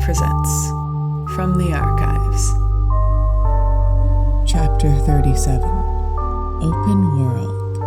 presents From the Archives. Chapter 37, Open World.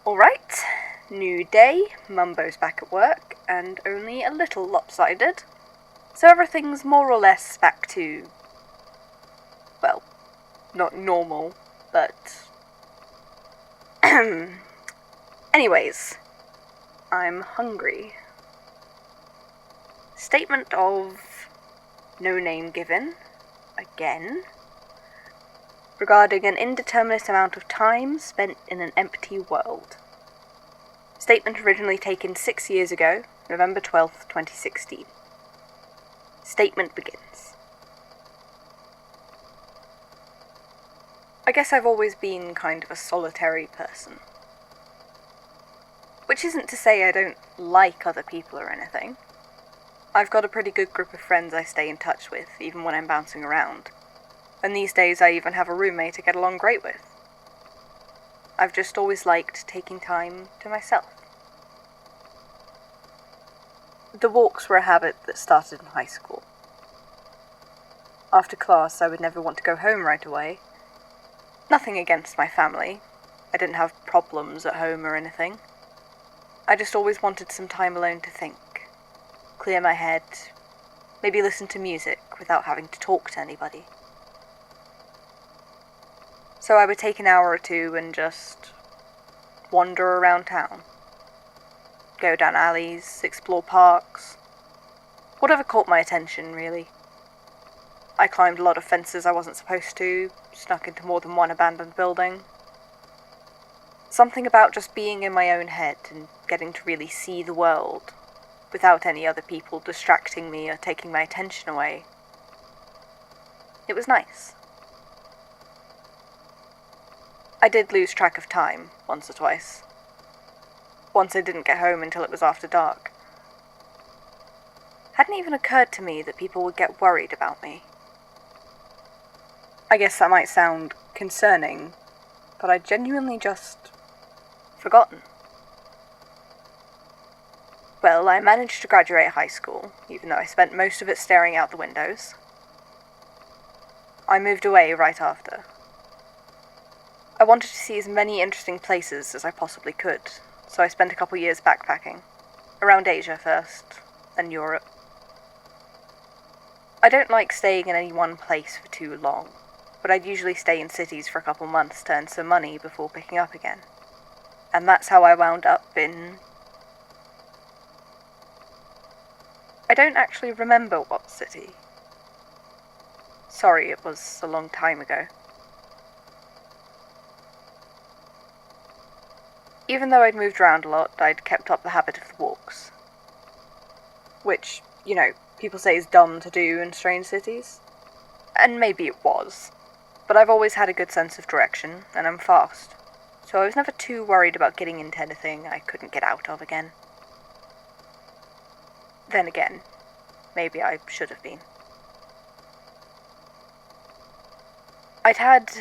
Alright, new day, Mumbo's back at work, and only a little lopsided. So everything's more or less back to, well, not normal, but... Anyways, I'm hungry. Statement of no name given, again, regarding an indeterminate amount of time spent in an empty world. Statement originally taken 6 years ago, November 12th, 2016. Statement begins. I guess I've always been kind of a solitary person. Which isn't to say I don't like other people or anything. I've got a pretty good group of friends I stay in touch with, even when I'm bouncing around. And these days I even have a roommate to get along great with. I've just always liked taking time to myself. The walks were a habit that started in high school. After class, I would never want to go home right away. Nothing against my family. I didn't have problems at home or anything. I just always wanted some time alone to think, clear my head, maybe listen to music without having to talk to anybody. So I would take an hour or two and just wander around town. Go down alleys, explore parks. Whatever caught my attention, really. I climbed a lot of fences I wasn't supposed to, snuck into more than one abandoned building. Something about just being in my own head and getting to really see the world, without any other people distracting me or taking my attention away. It was nice. I did lose track of time, once or twice. Once I didn't get home until it was after dark. Hadn't even occurred to me that people would get worried about me. I guess that might sound concerning, but I'd genuinely just forgotten. Well, I managed to graduate high school, even though I spent most of it staring out the windows. I moved away right after. I wanted to see as many interesting places as I possibly could, so I spent a couple years backpacking. Around Asia first, then Europe. I don't like staying in any one place for too long, but I'd usually stay in cities for a couple months to earn some money before picking up again. And that's how I wound up in... I don't actually remember what city. Sorry, it was a long time ago. Even though I'd moved around a lot, I'd kept up the habit of the walks. Which, you know, people say is dumb to do in strange cities. And maybe it was. But I've always had a good sense of direction, and I'm fast. So I was never too worried about getting into anything I couldn't get out of again. Then again, maybe I should have been. I'd had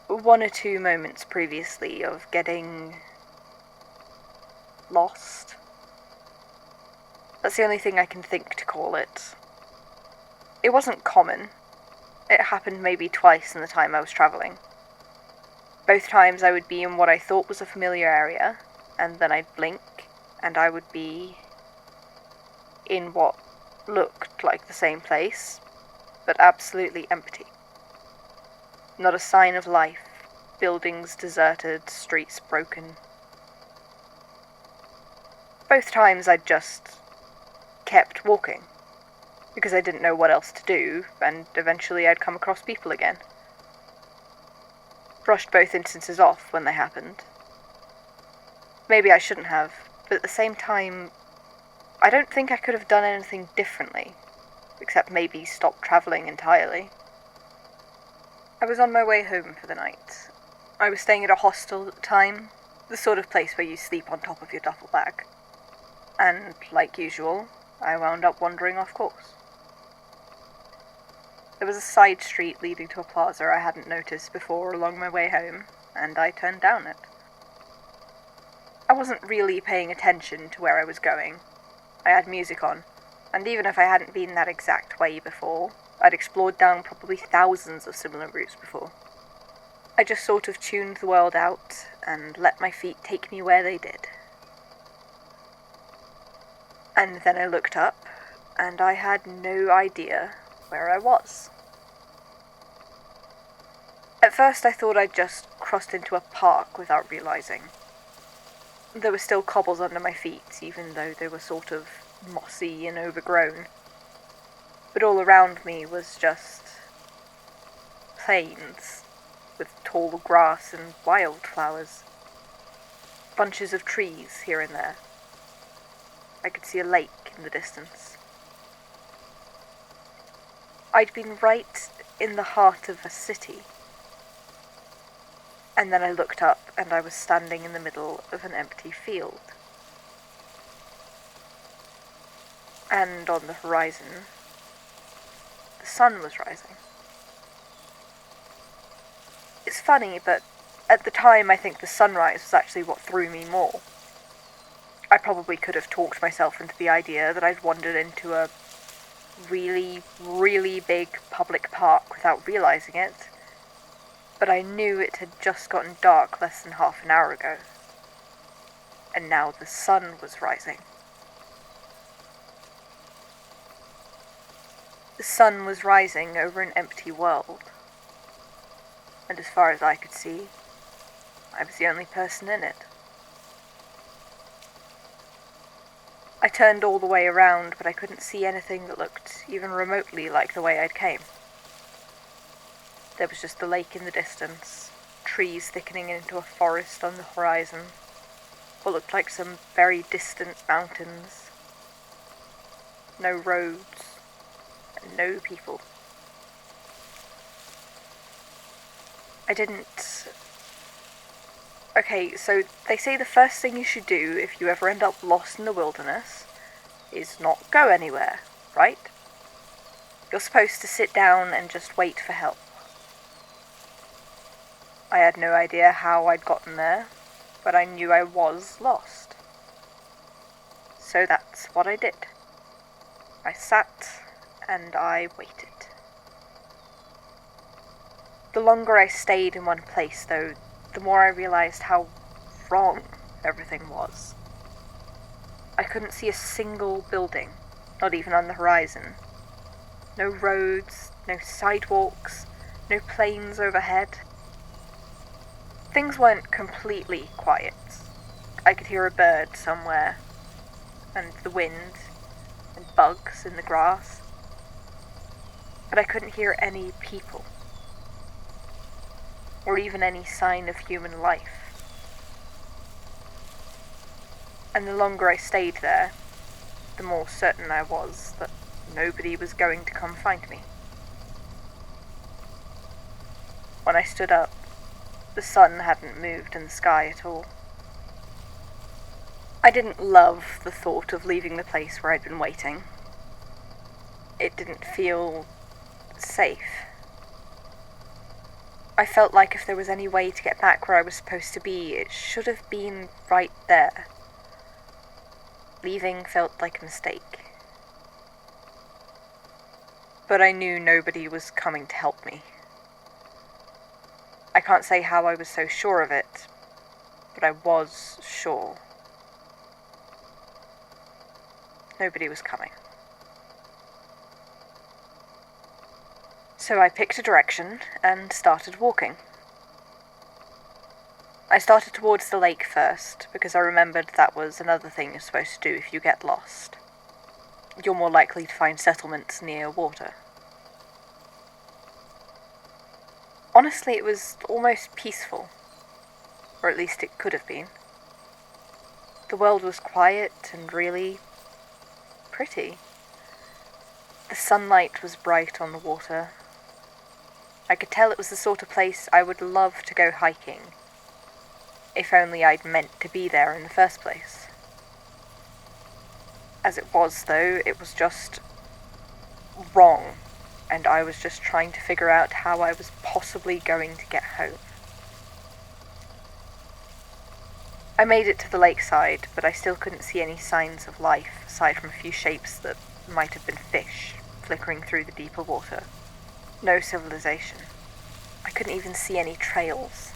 one or two moments previously of getting lost. That's the only thing I can think to call it. It wasn't common. It happened maybe twice in the time I was travelling. Both times I would be in what I thought was a familiar area, and then I'd blink, and I would be in what looked like the same place, but absolutely empty. Not a sign of life, buildings deserted, streets broken. Both times I'd just kept walking, because I didn't know what else to do, and eventually I'd come across people again. Brushed both instances off when they happened. Maybe I shouldn't have, but at the same time, I don't think I could have done anything differently, except maybe stop travelling entirely. I was on my way home for the night. I was staying at a hostel at the time, the sort of place where you sleep on top of your duffel bag. And, like usual, I wound up wandering off course. There was a side street leading to a plaza I hadn't noticed before along my way home, and I turned down it. I wasn't really paying attention to where I was going. I had music on, and even if I hadn't been that exact way before, I'd explored down probably thousands of similar routes before. I just sort of tuned the world out and let my feet take me where they did. And then I looked up, and I had no idea where I was. At first I thought I'd just crossed into a park without realising. There were still cobbles under my feet, even though they were sort of mossy and overgrown. But all around me was just plains, with tall grass and wildflowers. Bunches of trees here and there. I could see a lake in the distance. I'd been right in the heart of a city. And then I looked up, and I was standing in the middle of an empty field. And on the horizon, the sun was rising. It's funny, but at the time I think the sunrise was actually what threw me more. I probably could have talked myself into the idea that I'd wandered into a really, really big public park without realising it, but I knew it had just gotten dark less than half an hour ago, and now the sun was rising. The sun was rising over an empty world, and as far as I could see, I was the only person in it. I turned all the way around, but I couldn't see anything that looked even remotely like the way I'd came. There was just the lake in the distance, trees thickening into a forest on the horizon, what looked like some very distant mountains. No roads, and no people. I didn't... Okay, so they say the first thing you should do if you ever end up lost in the wilderness is not go anywhere, right? You're supposed to sit down and just wait for help. I had no idea how I'd gotten there, but I knew I was lost. So that's what I did. I sat and I waited. The longer I stayed in one place, though, the more I realised how wrong everything was. I couldn't see a single building, not even on the horizon. No roads, no sidewalks, no planes overhead. Things weren't completely quiet. I could hear a bird somewhere, and the wind, and bugs in the grass. But I couldn't hear any people, or even any sign of human life. And the longer I stayed there, the more certain I was that nobody was going to come find me. When I stood up, the sun hadn't moved in the sky at all. I didn't love the thought of leaving the place where I'd been waiting. It didn't feel safe. I felt like if there was any way to get back where I was supposed to be, it should have been right there. Leaving felt like a mistake. But I knew nobody was coming to help me. I can't say how I was so sure of it, but I was sure. Nobody was coming. So I picked a direction and started walking. I started towards the lake first, because I remembered that was another thing you're supposed to do if you get lost. You're more likely to find settlements near water. Honestly, it was almost peaceful. Or at least it could have been. The world was quiet and really pretty. The sunlight was bright on the water. I could tell it was the sort of place I would love to go hiking, if only I'd meant to be there in the first place. As it was, though, it was just wrong and I was just trying to figure out how I was possibly going to get home. I made it to the lakeside, but I still couldn't see any signs of life, aside from a few shapes that might have been fish flickering through the deeper water. No civilization. I couldn't even see any trails.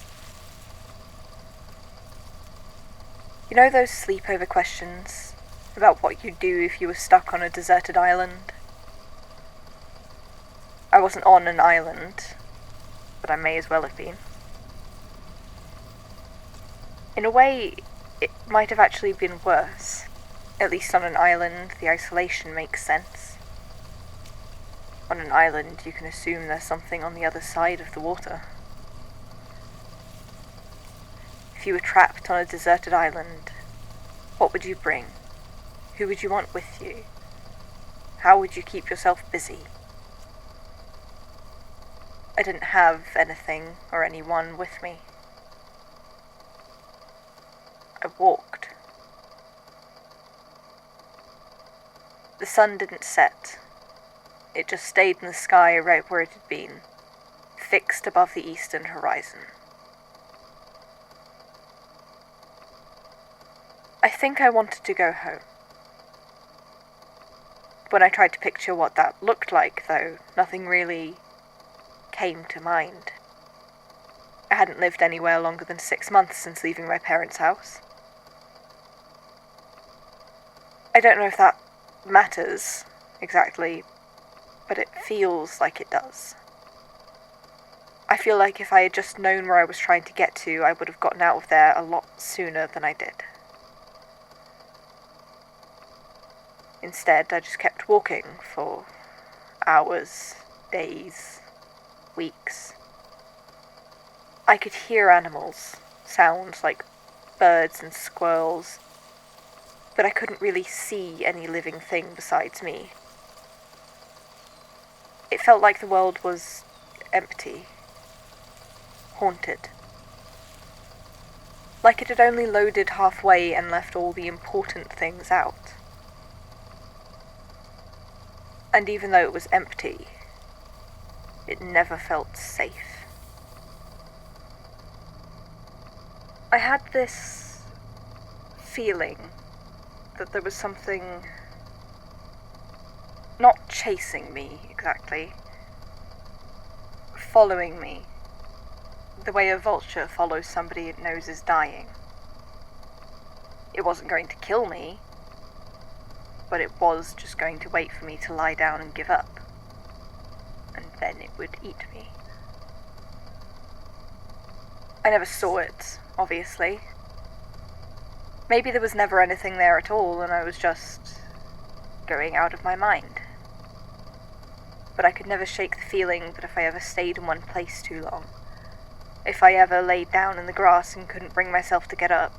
You know those sleepover questions about what you'd do if you were stuck on a deserted island? I wasn't on an island, but I may as well have been. In a way, it might have actually been worse. At least on an island, the isolation makes sense. On an island, you can assume there's something on the other side of the water. If you were trapped on a deserted island, what would you bring? Who would you want with you? How would you keep yourself busy? I didn't have anything or anyone with me. I walked. The sun didn't set. It just stayed in the sky right where it had been, fixed above the eastern horizon. I think I wanted to go home. When I tried to picture what that looked like, though, nothing really came to mind. I hadn't lived anywhere longer than 6 months since leaving my parents' house. I don't know if that matters, exactly, but it feels like it does. I feel like if I had just known where I was trying to get to, I would have gotten out of there a lot sooner than I did. Instead, I just kept walking for hours, days, weeks. I could hear animals, sounds like birds and squirrels, but I couldn't really see any living thing besides me. It felt like the world was empty, haunted. Like it had only loaded halfway and left all the important things out. And even though it was empty, it never felt safe. I had this feeling that there was something not chasing me exactly, following me, the way a vulture follows somebody it knows is dying. It wasn't going to kill me, but it was just going to wait for me to lie down and give up, and then it would eat me. I never saw it, obviously. Maybe there was never anything there at all, and I was just going out of my mind. But I could never shake the feeling that if I ever stayed in one place too long, if I ever laid down in the grass and couldn't bring myself to get up,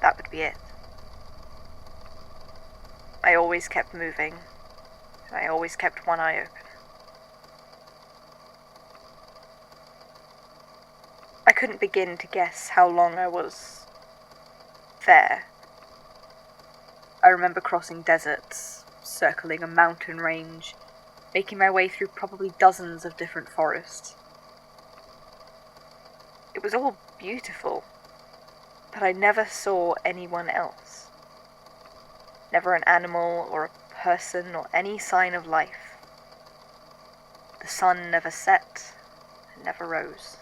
that would be it. I always kept moving, and I always kept one eye open. I couldn't begin to guess how long I was there. I remember crossing deserts, circling a mountain range, making my way through probably dozens of different forests. It was all beautiful, but I never saw anyone else. Never an animal or a person or any sign of life. The sun never set and never rose.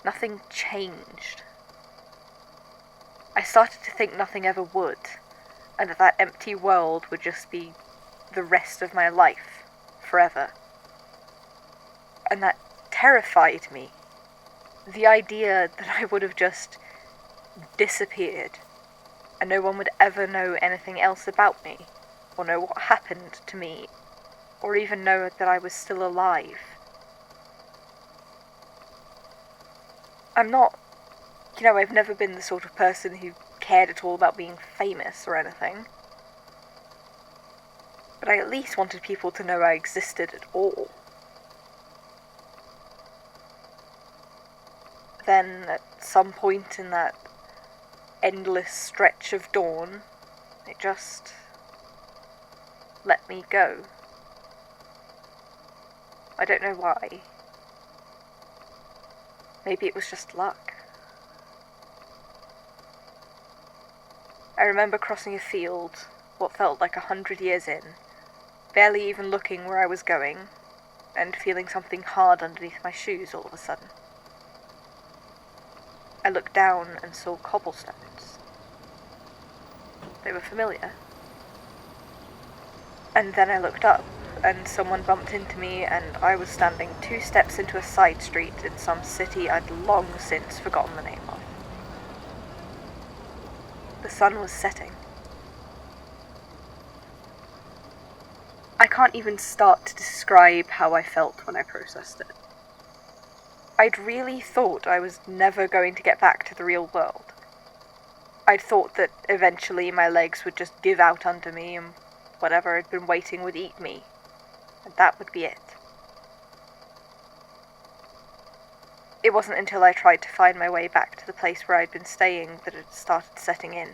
Nothing changed. I started to think nothing ever would, and that that empty world would just be the rest of my life, forever. And that terrified me. The idea that I would have just disappeared, and no one would ever know anything else about me, or know what happened to me, or even know that I was still alive. I'm not, I've never been the sort of person who cared at all about being famous or anything. But I at least wanted people to know I existed at all. Then, at some point in that endless stretch of dawn, it just let me go. I don't know why. Maybe it was just luck. I remember crossing a field, what felt like 100 years in, barely even looking where I was going, and feeling something hard underneath my shoes all of a sudden. I looked down and saw cobblestones. They were familiar. And then I looked up, and someone bumped into me, and I was standing 2 steps into a side street in some city I'd long since forgotten the name of. The sun was setting. I can't even start to describe how I felt when I processed it. I'd really thought I was never going to get back to the real world. I'd thought that eventually my legs would just give out under me and whatever had been waiting would eat me, and that would be it. It wasn't until I tried to find my way back to the place where I'd been staying that it started setting in.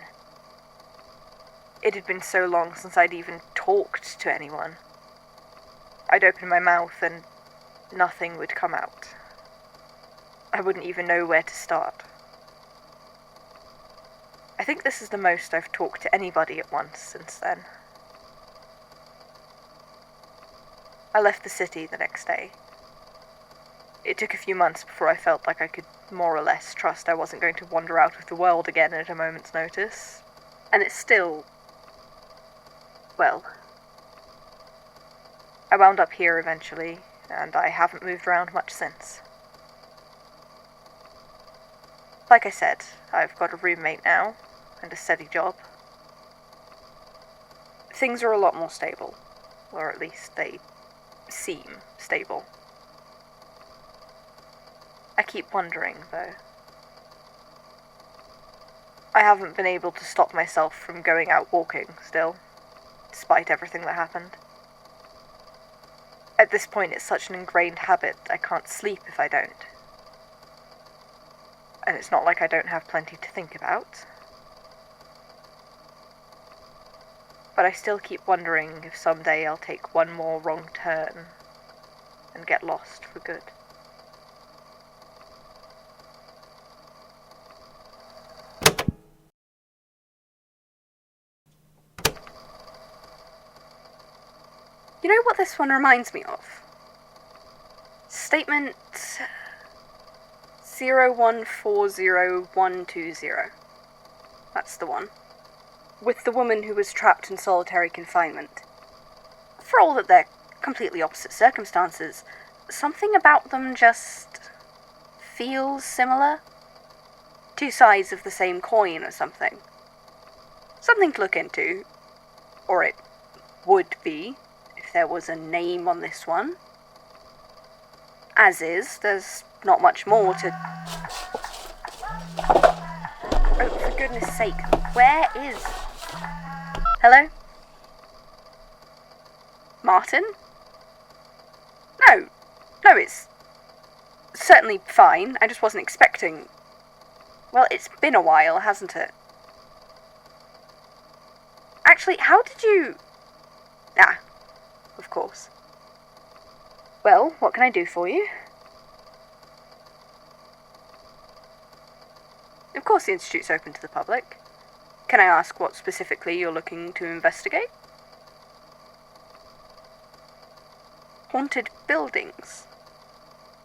It had been so long since I'd even talked to anyone. I'd open my mouth and nothing would come out. I wouldn't even know where to start. I think this is the most I've talked to anybody at once since then. I left the city the next day. It took a few months before I felt like I could more or less trust I wasn't going to wander out of the world again at a moment's notice. And it's still... well... I wound up here eventually, and I haven't moved around much since. Like I said, I've got a roommate now, and a steady job. Things are a lot more stable, or at least they seem stable. I keep wondering, though. I haven't been able to stop myself from going out walking, still, despite everything that happened. At this point, it's such an ingrained habit, I can't sleep if I don't. And it's not like I don't have plenty to think about. But I still keep wondering if someday I'll take one more wrong turn and get lost for good. You know what this one reminds me of? Statement 0140120. That's the one. With the woman who was trapped in solitary confinement. For all that they're completely opposite circumstances, something about them just feels similar. 2 sides of the same coin or something. Something to look into. Or it would be, if there was a name on this one. As is, there's not much more to... Oh, for goodness sake, where is... Hello? Martin? No, it's certainly fine. I just wasn't expecting... Well, it's been a while, hasn't it? Actually, how did you... Ah, of course. Well, what can I do for you? Of course the Institute's open to the public. Can I ask what specifically you're looking to investigate? Haunted buildings?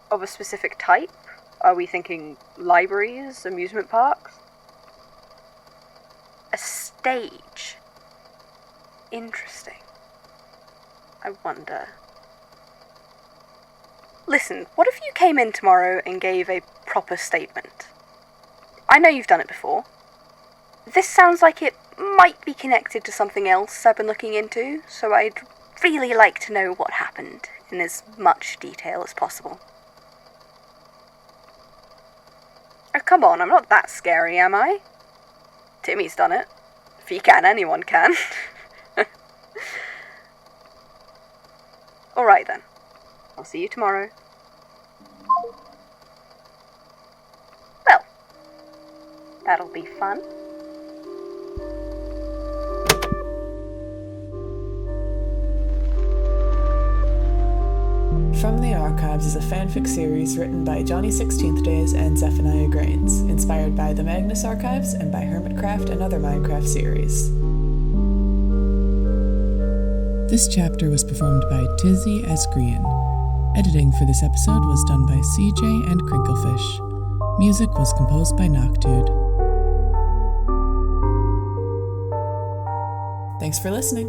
Of a specific type? Are we thinking libraries, amusement parks? A stage? Interesting. I wonder... Listen, what if you came in tomorrow and gave a proper statement? I know you've done it before. This sounds like it might be connected to something else I've been looking into, so I'd really like to know what happened in as much detail as possible. Oh, come on, I'm not that scary, am I? Timmy's done it. If he can, anyone can. Alright then. I'll see you tomorrow. Well, that'll be fun. From the Archives is a fanfic series written by Johnny 16th Days and Zephaniah Grains, inspired by the Magnus Archives and by Hermitcraft and other Minecraft series. This chapter was performed by Tizzy Esgrian. Editing for this episode was done by CJ and CrinkleFish. Music was composed by Noctude. Thanks for listening.